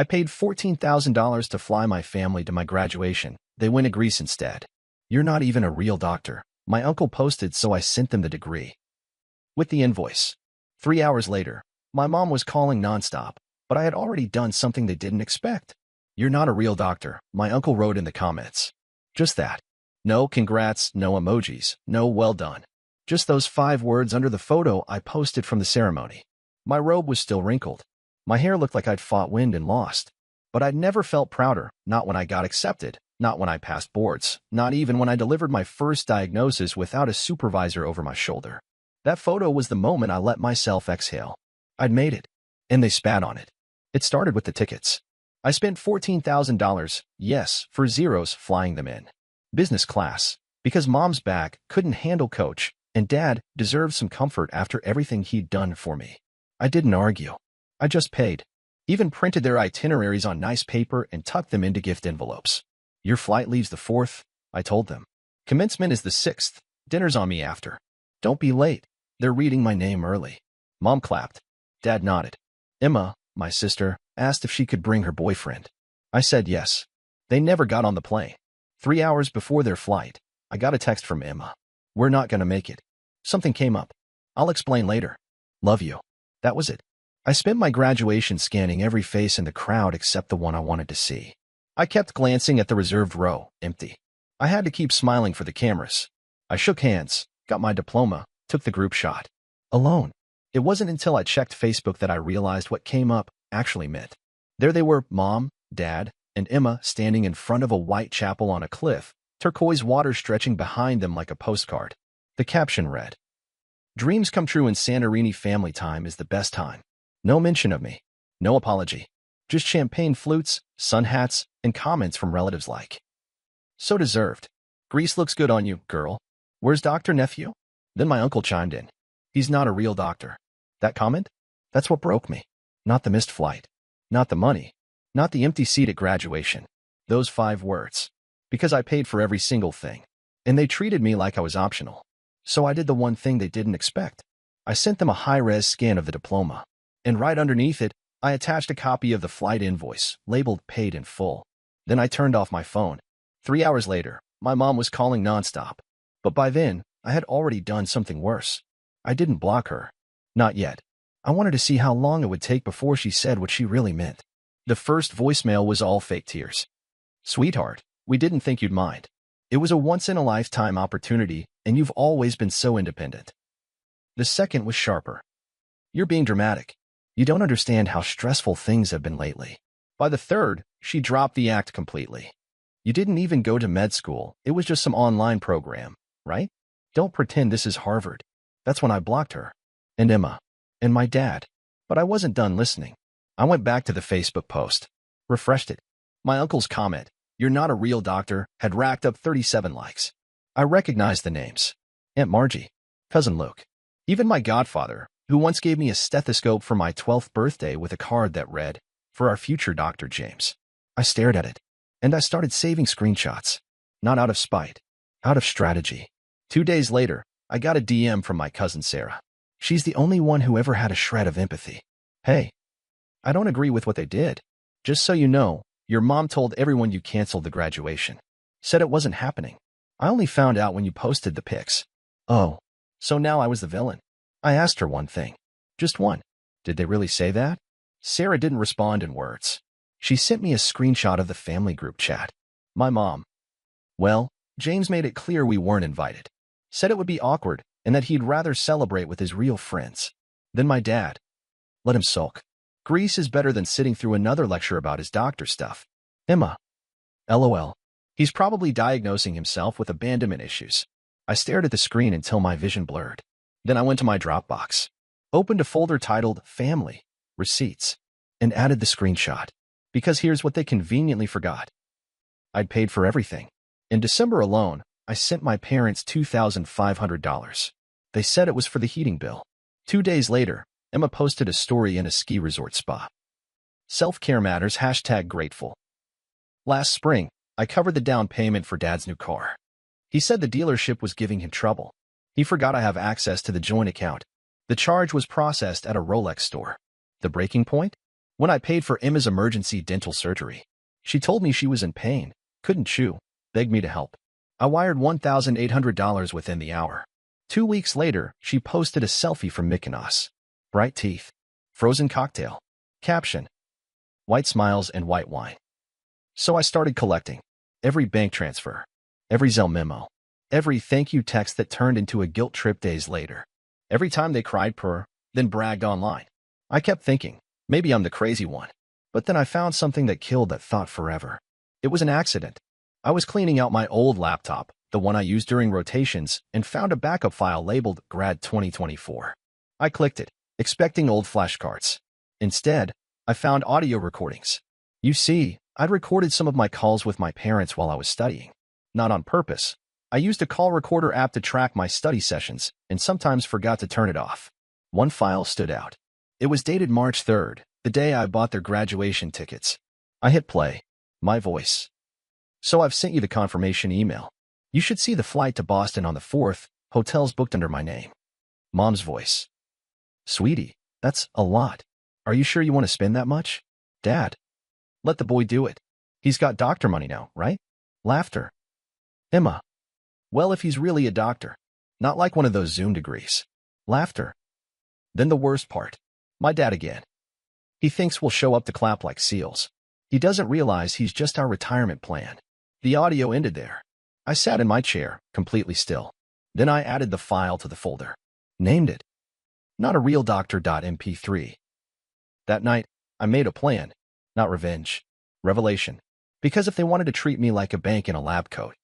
I paid $14,000 to fly my family to my graduation. They went to Greece instead. You're not even a real doctor. My uncle posted, so I sent them the degree with the invoice. 3 hours later, my mom was calling nonstop, but I had already done something they didn't expect. You're not a real doctor, my uncle wrote in the comments. Just that. No congrats, no emojis, no well done. Just those 5 words under the photo I posted from the ceremony. My robe was still wrinkled. My hair looked like I'd fought wind and lost. But I'd never felt prouder, not when I got accepted, not when I passed boards, not even when I delivered my first diagnosis without a supervisor over my shoulder. That photo was the moment I let myself exhale. I'd made it, and they spat on it. It started with the tickets. I spent $14,000, yes, for zeros flying them in business class, because mom's back couldn't handle coach, and dad deserved some comfort after everything he'd done for me. I didn't argue. I just paid. Even printed their itineraries on nice paper and tucked them into gift envelopes. Your flight leaves the 4th, I told them. Commencement is the 6th. Dinner's on me after. Don't be late. They're reading my name early. Mom clapped. Dad nodded. Emma, my sister, asked if she could bring her boyfriend. I said yes. They never got on the plane. 3 hours before their flight, I got a text from Emma. We're not gonna make it. Something came up. I'll explain later. Love you. That was it. I spent my graduation scanning every face in the crowd except the one I wanted to see. I kept glancing at the reserved row, empty. I had to keep smiling for the cameras. I shook hands, got my diploma, took the group shot. Alone. It wasn't until I checked Facebook that I realized what came up actually meant. There they were, Mom, Dad, and Emma standing in front of a white chapel on a cliff, turquoise water stretching behind them like a postcard. The caption read, "Dreams come true in Santorini. Family time is the best time." No mention of me. No apology. Just champagne flutes, sun hats, and comments from relatives like, "So deserved. Greece looks good on you, girl. Where's Dr. Nephew?" Then my uncle chimed in. "He's not a real doctor." That comment? That's what broke me. Not the missed flight. Not the money. Not the empty seat at graduation. Those 5 words. Because I paid for every single thing. And they treated me like I was optional. So I did the one thing they didn't expect. I sent them a high-res scan of the diploma. And right underneath it, I attached a copy of the flight invoice, labeled paid in full. Then I turned off my phone. 3 hours later, my mom was calling nonstop. But by then, I had already done something worse. I didn't block her. Not yet. I wanted to see how long it would take before she said what she really meant. The first voicemail was all fake tears. "Sweetheart, we didn't think you'd mind. It was a once-in-a-lifetime opportunity, and you've always been so independent." The second was sharper. "You're being dramatic. You don't understand how stressful things have been lately." By the third, she dropped the act completely. "You didn't even go to med school. It was just some online program, right? Don't pretend this is Harvard." That's when I blocked her. And Emma. And my dad. But I wasn't done listening. I went back to the Facebook post. Refreshed it. My uncle's comment, "You're not a real doctor," had racked up 37 likes. I recognized the names. Aunt Margie. Cousin Luke. Even my godfather, who once gave me a stethoscope for my 12th birthday with a card that read, "For our future Dr. James." I stared at it. And I started saving screenshots. Not out of spite. Out of strategy. 2 days later, I got a DM from my cousin Sarah. She's the only one who ever had a shred of empathy. "Hey, I don't agree with what they did. Just so you know, your mom told everyone you canceled the graduation. Said it wasn't happening. I only found out when you posted the pics." Oh, so now I was the villain. I asked her one thing. Just one. Did they really say that? Sarah didn't respond in words. She sent me a screenshot of the family group chat. My mom. "Well, James made it clear we weren't invited. Said it would be awkward and that he'd rather celebrate with his real friends." Then my dad. "Let him sulk. Greece is better than sitting through another lecture about his doctor stuff." Emma. LOL. He's probably diagnosing himself with abandonment issues. I stared at the screen until my vision blurred. Then I went to my Dropbox, opened a folder titled Family, Receipts, and added the screenshot. Because here's what they conveniently forgot. I'd paid for everything. In December alone, I sent my parents $2,500. They said it was for the heating bill. 2 days later, Emma posted a story in a ski resort spa. Self-care matters, #grateful. Last spring, I covered the down payment for Dad's new car. He said the dealership was giving him trouble. He forgot I have access to the joint account. The charge was processed at a Rolex store. The breaking point? When I paid for Emma's emergency dental surgery, she told me she was in pain, couldn't chew, begged me to help. I wired $1,800 within the hour. 2 weeks later, she posted a selfie from Mykonos. Bright teeth. Frozen cocktail. Caption: white smiles and white wine. So I started collecting. Every bank transfer. Every Zelle memo. Every thank you text that turned into a guilt trip days later. Every time they cried purr, then bragged online. I kept thinking, maybe I'm the crazy one. But then I found something that killed that thought forever. It was an accident. I was cleaning out my old laptop, the one I used during rotations, and found a backup file labeled Grad 2024. I clicked it, expecting old flashcards. Instead, I found audio recordings. You see, I'd recorded some of my calls with my parents while I was studying. Not on purpose. I used a call recorder app to track my study sessions and sometimes forgot to turn it off. One file stood out. It was dated March 3rd, the day I bought their graduation tickets. I hit play. My voice. So I've sent you the confirmation email. You should see the flight to Boston on the 4th, hotels booked under my name. Mom's voice. Sweetie, that's a lot. Are you sure you want to spend that much? Dad. Let the boy do it. He's got doctor money now, right? Laughter. Emma. Well, if he's really a doctor. Not like one of those Zoom degrees. Laughter. Then the worst part. My dad again. He thinks we'll show up to clap like seals. He doesn't realize he's just our retirement plan. The audio ended there. I sat in my chair, completely still. Then I added the file to the folder. Named it. Not a real doctor.mp3. That night, I made a plan. Not revenge. Revelation. Because if they wanted to treat me like a bank in a lab coat,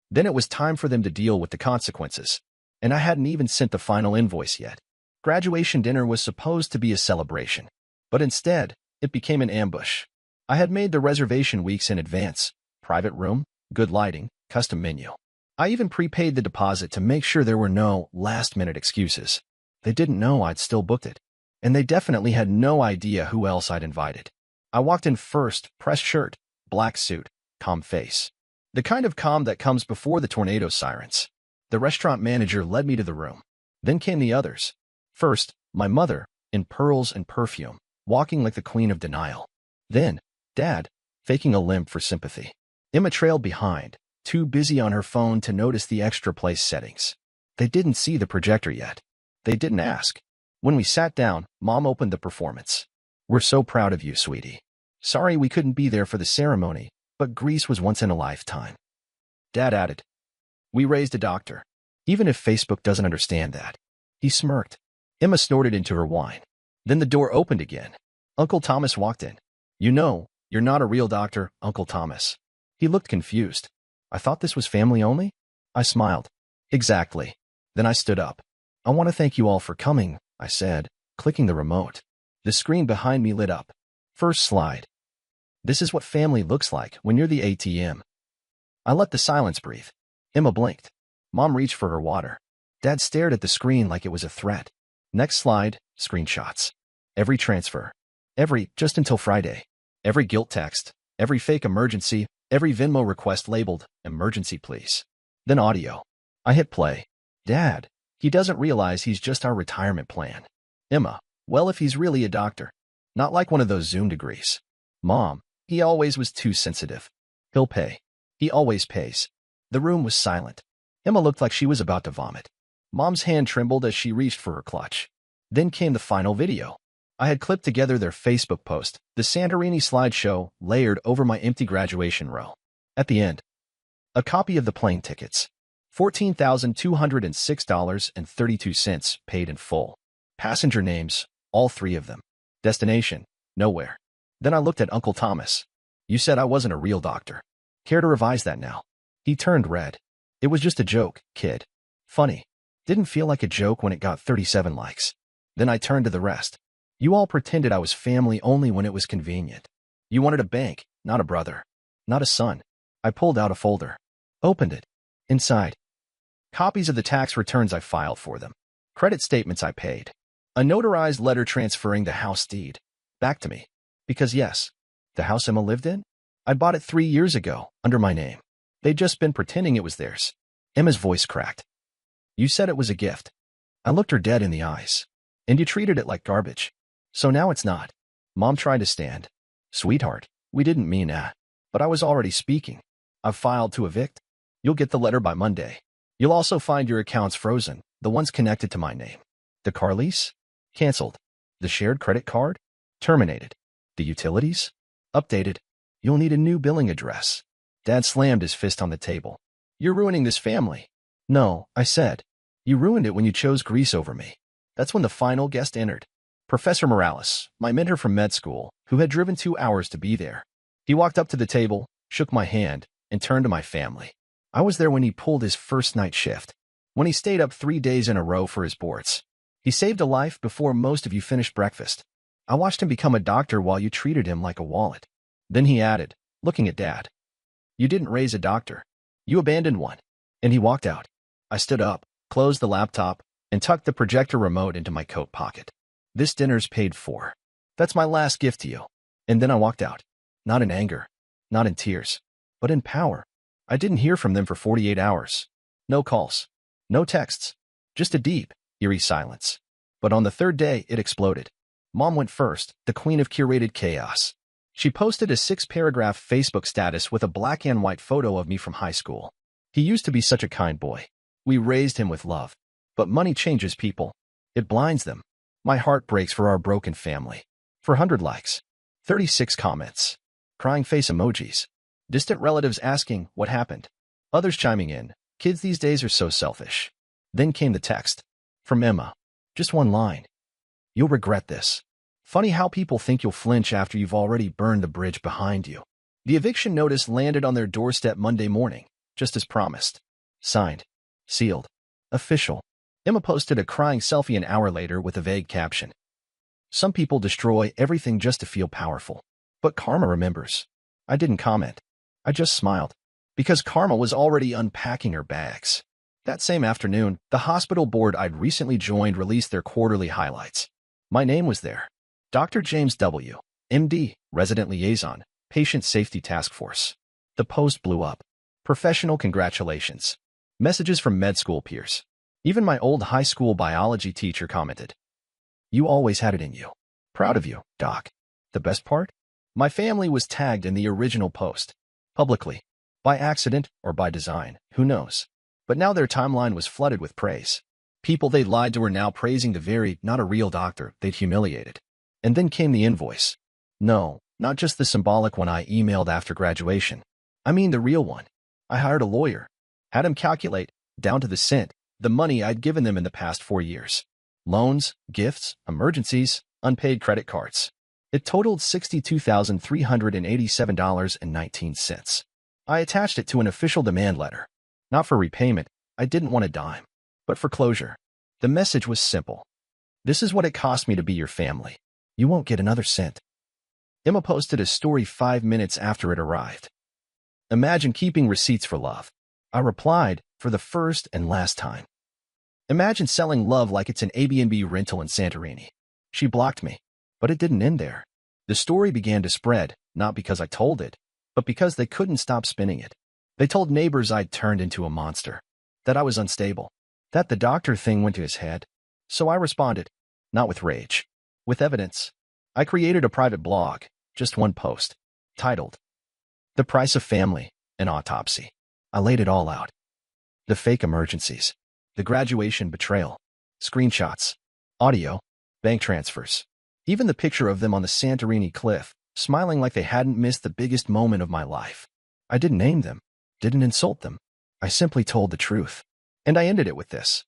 then it was time for them to deal with the consequences. And I hadn't even sent the final invoice yet. Graduation dinner was supposed to be a celebration. But instead, it became an ambush. I had made the reservation weeks in advance. Private room, good lighting, custom menu. I even prepaid the deposit to make sure there were no last-minute excuses. They didn't know I'd still booked it. And they definitely had no idea who else I'd invited. I walked in first, pressed shirt, black suit, calm face. The kind of calm that comes before the tornado sirens. The restaurant manager led me to the room. Then came the others. First, my mother, in pearls and perfume, walking like the queen of denial. Then, Dad, faking a limp for sympathy. Emma trailed behind, too busy on her phone to notice the extra place settings. They didn't see the projector yet. They didn't ask. When we sat down, Mom opened the performance. We're so proud of you, sweetie. Sorry we couldn't be there for the ceremony, but Greece was once in a lifetime. Dad added, we raised a doctor. Even if Facebook doesn't understand that. He smirked. Emma snorted into her wine. Then the door opened again. Uncle Thomas walked in. You know, you're not a real doctor, Uncle Thomas. He looked confused. I thought this was family only? I smiled. Exactly. Then I stood up. I want to thank you all for coming, I said, clicking the remote. The screen behind me lit up. First slide. This is what family looks like when you're the ATM. I let the silence breathe. Emma blinked. Mom reached for her water. Dad stared at the screen like it was a threat. Next slide, screenshots. Every transfer. Every, just until Friday. Every guilt text. Every fake emergency. Every Venmo request labeled, emergency please. Then audio. I hit play. Dad. He doesn't realize he's just our retirement plan. Emma. Well, if he's really a doctor. Not like one of those Zoom degrees. Mom. He always was too sensitive. He'll pay. He always pays. The room was silent. Emma looked like she was about to vomit. Mom's hand trembled as she reached for her clutch. Then came the final video. I had clipped together their Facebook post, the Santorini slideshow layered over my empty graduation row. At the end, a copy of the plane tickets. $14,206.32 paid in full. Passenger names, all 3 of them. Destination, nowhere. Then I looked at Uncle Thomas. You said I wasn't a real doctor. Care to revise that now? He turned red. It was just a joke, kid. Funny. Didn't feel like a joke when it got 37 likes. Then I turned to the rest. You all pretended I was family only when it was convenient. You wanted a bank, not a brother. Not a son. I pulled out a folder. Opened it. Inside. Copies of the tax returns I filed for them. Credit statements I paid. A notarized letter transferring the house deed. Back to me. Because yes, the house Emma lived in? I bought it 3 years ago, under my name. They'd just been pretending it was theirs. Emma's voice cracked. You said it was a gift. I looked her dead in the eyes. And you treated it like garbage. So now it's not. Mom tried to stand. Sweetheart, we didn't mean that. But I was already speaking. I've filed to evict. You'll get the letter by Monday. You'll also find your accounts frozen, the ones connected to my name. The car lease? Canceled. The shared credit card? Terminated. The utilities? Updated. You'll need a new billing address. Dad slammed his fist on the table. You're ruining this family. No, I said. You ruined it when you chose Greece over me. That's when the final guest entered. Professor Morales, my mentor from med school, who had driven 2 hours to be there. He walked up to the table, shook my hand, and turned to my family. I was there when he pulled his first night shift, when he stayed up 3 days in a row for his boards. He saved a life before most of you finished breakfast. I watched him become a doctor while you treated him like a wallet. Then he added, looking at Dad, you didn't raise a doctor. You abandoned one. And he walked out. I stood up, closed the laptop, and tucked the projector remote into my coat pocket. This dinner's paid for. That's my last gift to you. And then I walked out. Not in anger, not in tears, but in power. I didn't hear from them for 48 hours. No calls, no texts, just a deep, eerie silence. But on the third day, it exploded. Mom went first, the queen of curated chaos. She posted a 6-paragraph Facebook status with a black and white photo of me from high school. He used to be such a kind boy. We raised him with love. But money changes people. It blinds them. My heart breaks for our broken family. 400 likes. 36 comments. Crying face emojis. Distant relatives asking what happened. Others chiming in. Kids these days are so selfish. Then came the text. From Emma. Just one line. You'll regret this. Funny how people think you'll flinch after you've already burned the bridge behind you. The eviction notice landed on their doorstep Monday morning, just as promised. Signed. Sealed. Official. Emma posted a crying selfie an hour later with a vague caption. Some people destroy everything just to feel powerful. But Karma remembers. I didn't comment. I just smiled. Because Karma was already unpacking her bags. That same afternoon, the hospital board I'd recently joined released their quarterly highlights. My name was there. Dr. James W., MD, Resident Liaison, Patient Safety Task Force. The post blew up. Professional congratulations. Messages from med school peers. Even my old high school biology teacher commented. You always had it in you. Proud of you, Doc. The best part? My family was tagged in the original post. Publicly. By accident or by design, who knows? But now their timeline was flooded with praise. People they'd lied to were now praising the very, not a real doctor they'd humiliated. And then came the invoice. No, not just the symbolic one I emailed after graduation. I mean the real one. I hired a lawyer. Had him calculate, down to the cent, the money I'd given them in the past 4 years. Loans, gifts, emergencies, unpaid credit cards. It totaled $62,387.19. I attached it to an official demand letter. Not for repayment, I didn't want a dime, but for closure. The message was simple. This is what it cost me to be your family. You won't get another cent. Emma posted a story 5 minutes after it arrived. Imagine keeping receipts for love. I replied, for the first and last time. Imagine selling love like it's an Airbnb rental in Santorini. She blocked me, but it didn't end there. The story began to spread, not because I told it, but because they couldn't stop spinning it. They told neighbors I'd turned into a monster, that I was unstable, that the doctor thing went to his head. So I responded, not with rage, with evidence. I created a private blog, just one post, titled, The Price of Family, an Autopsy. I laid it all out. The fake emergencies, the graduation betrayal, screenshots, audio, bank transfers, even the picture of them on the Santorini cliff, smiling like they hadn't missed the biggest moment of my life. I didn't name them, didn't insult them. I simply told the truth. And I ended it with this.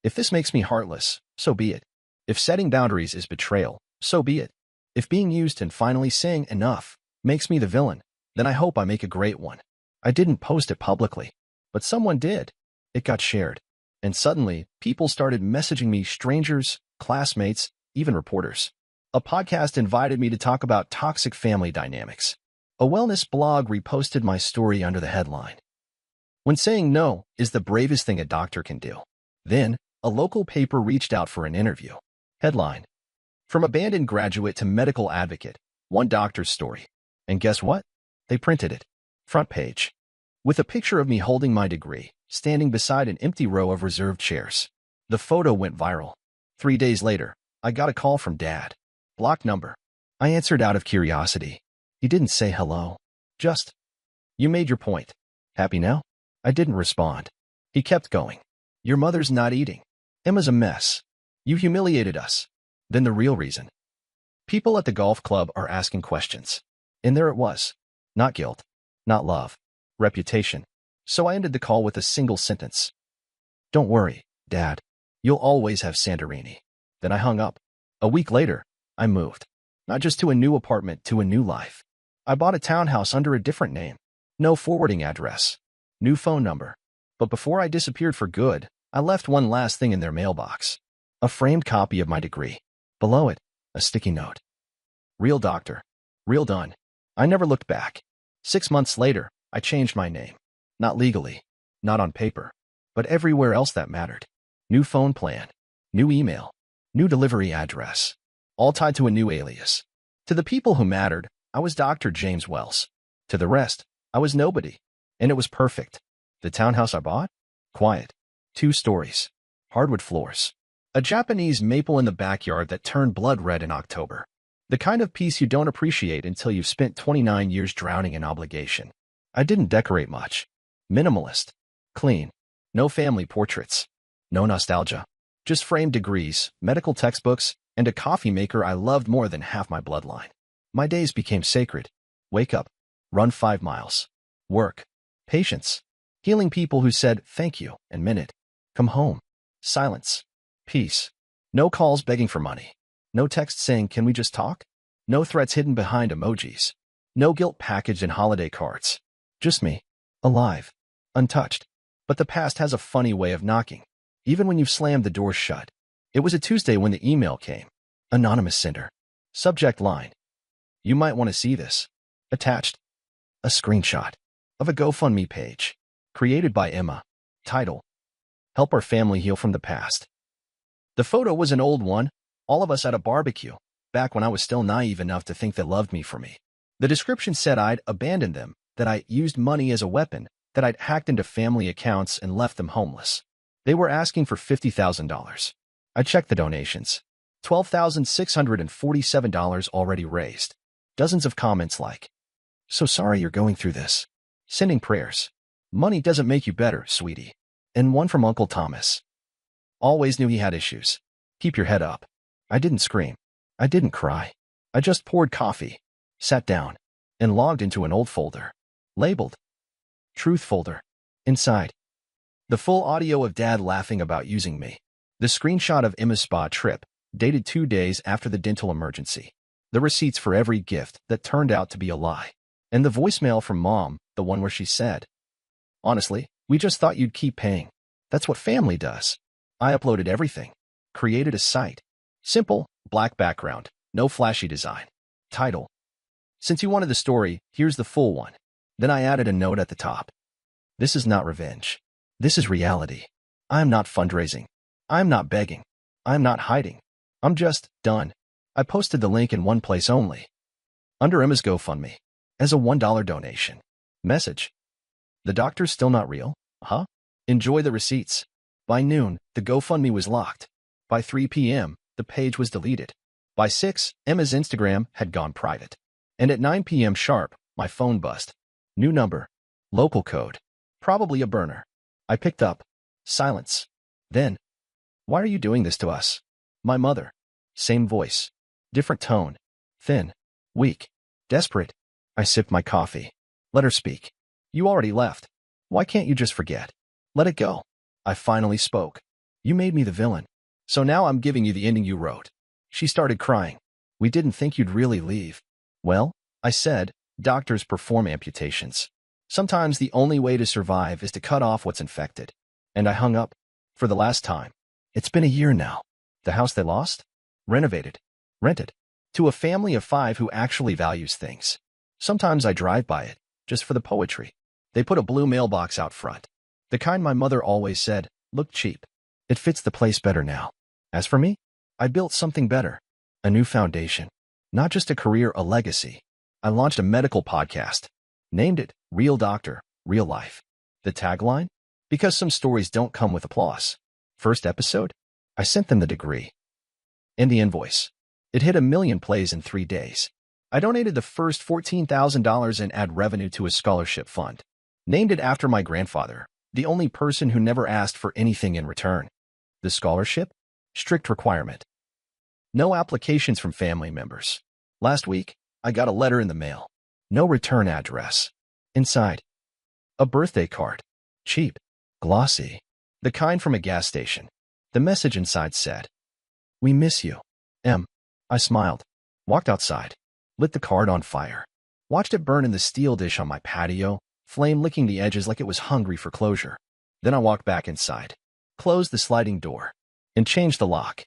If this makes me heartless, so be it. If setting boundaries is betrayal, so be it. If being used and finally saying enough makes me the villain, then I hope I make a great one. I didn't post it publicly, but someone did. It got shared. And suddenly, people started messaging me, strangers, classmates, even reporters. A podcast invited me to talk about toxic family dynamics. A wellness blog reposted my story under the headline, When Saying No is the Bravest Thing a Doctor Can Do. Then, a local paper reached out for an interview. Headline, From Abandoned Graduate to Medical Advocate, One Doctor's Story. And guess what? They printed it. Front page. With a picture of me holding my degree, standing beside an empty row of reserved chairs. The photo went viral. 3 days later, I got a call from Dad. Blocked number. I answered out of curiosity. He didn't say hello. Just, "You made your point. Happy now?" I didn't respond. He kept going. "Your mother's not eating. Emma's a mess. You humiliated us." Then the real reason. People at the golf club are asking questions. And there it was. Not guilt. Not love. Reputation. So I ended the call with a single sentence. "Don't worry, Dad. You'll always have Santorini." Then I hung up. A week later, I moved. Not just to a new apartment, to a new life. I bought a townhouse under a different name. No forwarding address. New phone number. But before I disappeared for good, I left one last thing in their mailbox. A framed copy of my degree. Below it, a sticky note. Real doctor. Real done. I never looked back. 6 months later, I changed my name. Not legally. Not on paper. But everywhere else that mattered. New phone plan. New email. New delivery address. All tied to a new alias. To the people who mattered, I was Dr. James Wells. To the rest, I was nobody. And it was perfect. The townhouse I bought? Quiet. 2 stories. Hardwood floors. A Japanese maple in the backyard that turned blood red in October. The kind of peace you don't appreciate until you've spent 29 years drowning in obligation. I didn't decorate much. Minimalist. Clean. No family portraits. No nostalgia. Just framed degrees, medical textbooks, and a coffee maker I loved more than half my bloodline. My days became sacred. Wake up. Run 5 miles. Work. Patience. Healing people who said thank you and meant it. Come home. Silence. Peace. No calls begging for money. No text saying, "Can we just talk?" No threats hidden behind emojis. No guilt packaged in holiday cards. Just me. Alive. Untouched. But the past has a funny way of knocking, even when you've slammed the door shut. It was a Tuesday when the email came. Anonymous sender. Subject line. "You might want to see this." Attached. A screenshot of a GoFundMe page. Created by Emma. Title. Help our family heal from the past. The photo was an old one, all of us at a barbecue, back when I was still naive enough to think they loved me for me. The description said I'd abandoned them, that I used money as a weapon, that I'd hacked into family accounts and left them homeless. They were asking for $50,000. I checked the donations. $12,647 already raised. Dozens of comments like, "So sorry you're going through this." Sending prayers. "Money doesn't make you better, sweetie." And one from Uncle Thomas. "Always knew he had issues. Keep your head up." I didn't scream. I didn't cry. I just poured coffee, sat down, and logged into an old folder. Labeled. Truth folder. Inside. The full audio of Dad laughing about using me. The screenshot of Emma's spa trip, dated 2 days after the dental emergency. The receipts for every gift that turned out to be a lie. And the voicemail from Mom, the one where she said, "Honestly, we just thought you'd keep paying. That's what family does." I uploaded everything. Created a site. Simple, black background, no flashy design. Title. "Since you wanted the story, here's the full one." Then I added a note at the top. "This is not revenge. This is reality. I'm not fundraising. I'm not begging. I'm not hiding. I'm just done." I posted the link in one place only. Under Emma's GoFundMe. As a $1 donation. Message. "The doctor's still not real? Huh? Enjoy the receipts." By noon, the GoFundMe was locked. By 3 p.m., the page was deleted. By 6, Emma's Instagram had gone private. And at 9 p.m. sharp, my phone buzzed. New number. Local code. Probably a burner. I picked up. Silence. Then, "Why are you doing this to us?" My mother. Same voice. Different tone. Thin. Weak. Desperate. I sipped my coffee. Let her speak. "You already left. Why can't you just forget? Let it go." I finally spoke. "You made me the villain. So now I'm giving you the ending you wrote." She started crying. "We didn't think you'd really leave." "Well," I said, "doctors perform amputations. Sometimes the only way to survive is to cut off what's infected." And I hung up. For the last time. It's been a year now. The house they lost? Renovated. Rented. To a family of 5 who actually values things. Sometimes I drive by it, just for the poetry. They put a blue mailbox out front. The kind my mother always said, looked cheap. It fits the place better now. As for me, I built something better. A new foundation. Not just a career, a legacy. I launched a medical podcast. Named it Real Doctor, Real Life. The tagline? Because some stories don't come with applause. First episode? I sent them the degree. And the invoice. It hit 1 million plays in 3 days. I donated the first $14,000 in ad revenue to a scholarship fund. Named it after my grandfather, the only person who never asked for anything in return. The scholarship? Strict requirement. No applications from family members. Last week, I got a letter in the mail. No return address. Inside, a birthday card. Cheap. Glossy. The kind from a gas station. The message inside said, "We miss you, M." I smiled, walked outside, lit the card on fire, watched it burn in the steel dish on my patio, flame licking the edges like it was hungry for closure. Then I walked back inside, closed the sliding door, and changed the lock.